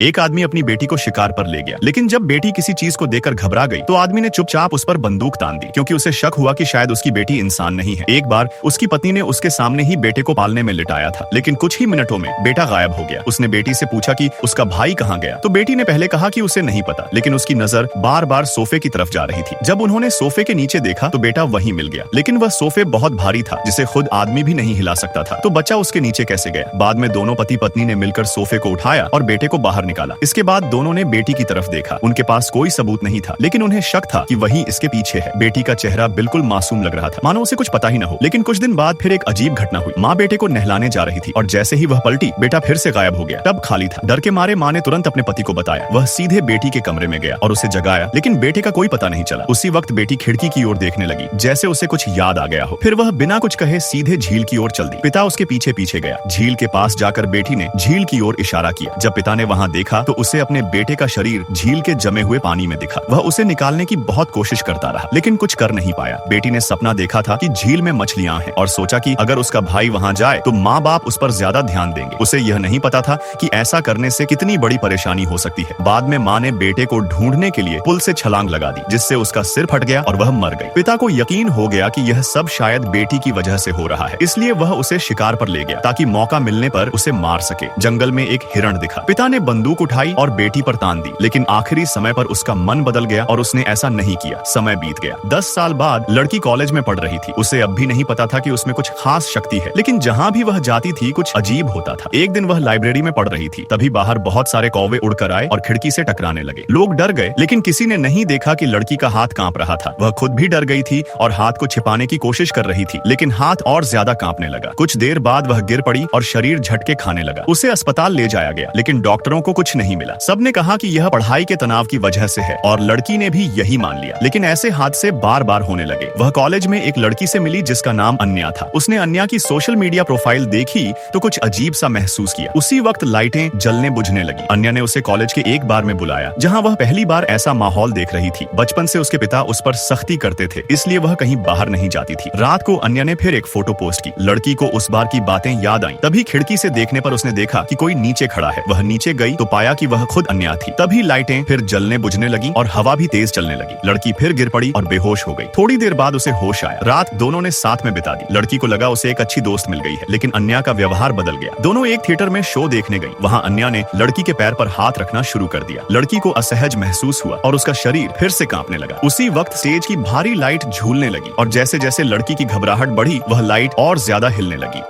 एक आदमी अपनी बेटी को शिकार पर ले गया, लेकिन जब बेटी किसी चीज को देखकर घबरा गई तो आदमी ने चुपचाप उस पर बंदूक तान दी, क्योंकि उसे शक हुआ कि शायद उसकी बेटी इंसान नहीं है। एक बार उसकी पत्नी ने उसके सामने ही बेटे को पालने में लिटाया था, लेकिन कुछ ही मिनटों में बेटा गायब हो गया। उसने बेटी से पूछा कि उसका भाई कहाँ गया, तो बेटी ने पहले कहा कि उसे नहीं पता, लेकिन उसकी नजर बार बार सोफे की तरफ जा रही थी। जब उन्होंने सोफे के नीचे देखा तो बेटा वहीं मिल गया, लेकिन वह सोफे बहुत भारी था जिसे खुद आदमी भी नहीं हिला सकता था। तो बच्चा उसके नीचे कैसे गया? बाद में दोनों पति पत्नी ने मिलकर सोफे को उठाया और बेटे को बाहर निकाला। इसके बाद दोनों ने बेटी की तरफ देखा। उनके पास कोई सबूत नहीं था, लेकिन उन्हें शक था कि वही इसके पीछे है। बेटी का चेहरा बिल्कुल मासूम लग रहा था, मानो उसे कुछ पता ही न हो। लेकिन कुछ दिन बाद फिर एक अजीब घटना हुई। माँ बेटे को नहलाने जा रही थी और जैसे ही वह पलटी, बेटा फिर से गायब हो गया। टब खाली था। डर के मारे माँ ने तुरंत अपने पति को बताया। वह सीधे बेटी के कमरे में गया और उसे जगाया, लेकिन बेटे का कोई पता नहीं चला। उसी वक्त बेटी खिड़की की ओर देखने लगी, जैसे उसे कुछ याद आ गया हो। फिर वह बिना कुछ कहे सीधे झील की ओर चल दी। पिता उसके पीछे पीछे गया। झील के पास जाकर बेटी ने झील की ओर इशारा किया। जब पिता ने वहां देखा तो उसे अपने बेटे का शरीर झील के जमे हुए पानी में दिखा। वह उसे निकालने की बहुत कोशिश करता रहा, लेकिन कुछ कर नहीं पाया। बेटी ने सपना देखा था कि झील में मछलियां हैं और सोचा कि अगर उसका भाई वहां जाए तो माँ बाप उस पर ज्यादा ध्यान देंगे। उसे यह नहीं पता था कि ऐसा करने से कितनी बड़ी परेशानी हो सकती है। बाद में माँ ने बेटे को ढूंढने के लिए पुल से छलांग लगा दी, जिससे उसका सिर फट गया और वह मर गई। पिता को यकीन हो गया कि यह सब शायद बेटी की वजह से हो रहा है, इसलिए वह उसे शिकार पर ले गया ताकि मौका मिलने पर उसे मार सके। जंगल में एक हिरण दिखा। पिता ने बंदूक उठाई और बेटी पर तान दी, लेकिन आखिरी समय पर उसका मन बदल गया और उसने ऐसा नहीं किया। समय बीत गया। 10 साल बाद लड़की कॉलेज में पढ़ रही थी। उसे अब भी नहीं पता था कि उसमें कुछ खास शक्ति है, लेकिन जहाँ भी वह जाती थी कुछ अजीब होता था। एक दिन वह लाइब्रेरी में पढ़ रही थी, तभी बाहर बहुत सारे कौवे उड़कर आए और खिड़की से टकराने लगे। लोग डर गए, लेकिन किसी ने नहीं देखा कि लड़की का हाथ कांप रहा था। वह खुद भी डर गई थी और हाथ को छिपाने की कोशिश कर रही थी, लेकिन हाथ और ज्यादा कांपने लगा। कुछ देर बाद वह गिर पड़ी और शरीर झटके खाने लगा। उसे अस्पताल ले जाया गया, लेकिन डॉक्टरों को कुछ नहीं मिला। सबने कहा कि यह पढ़ाई के तनाव की वजह से है और लड़की ने भी यही मान लिया। लेकिन ऐसे हादसे बार बार होने लगे। वह कॉलेज में एक लड़की से मिली जिसका नाम अन्या था। उसने अन्या की सोशल मीडिया प्रोफाइल देखी तो कुछ अजीब सा महसूस किया। उसी वक्त लाइटें जलने बुझने लगी। अन्या ने उसे कॉलेज के एक बार में बुलाया, जहां वह पहली बार ऐसा माहौल देख रही थी। बचपन से उसके पिता उस पर सख्ती करते थे, इसलिए वह कहीं बाहर नहीं जाती थी। रात को अन्या ने फिर एक फोटो पोस्ट की। लड़की को उस बार की बातें याद आईं। तभी खिड़की से देखने पर उसने देखा कि कोई नीचे खड़ा है। वह नीचे गई तो पाया कि वह खुद अन्या थी। तभी लाइटें फिर जलने बुझने लगी और हवा भी तेज चलने लगी। लड़की फिर गिर पड़ी और बेहोश हो गई। थोड़ी देर बाद उसे होश आया। रात दोनों ने साथ में बिता दी। लड़की को लगा उसे एक अच्छी दोस्त मिल गई है, लेकिन अन्या का व्यवहार बदल गया। दोनों एक थिएटर में शो देखने गई। वहां अन्या ने लड़की के पैर पर हाथ रखना शुरू कर दिया। लड़की को असहज महसूस हुआ और उसका शरीर फिर से कांपने लगा। उसी वक्त स्टेज की भारी लाइट झूलने लगी और जैसे जैसे लड़की की घबराहट बढ़ी, वह लाइट और ज्यादा हिलने लगी।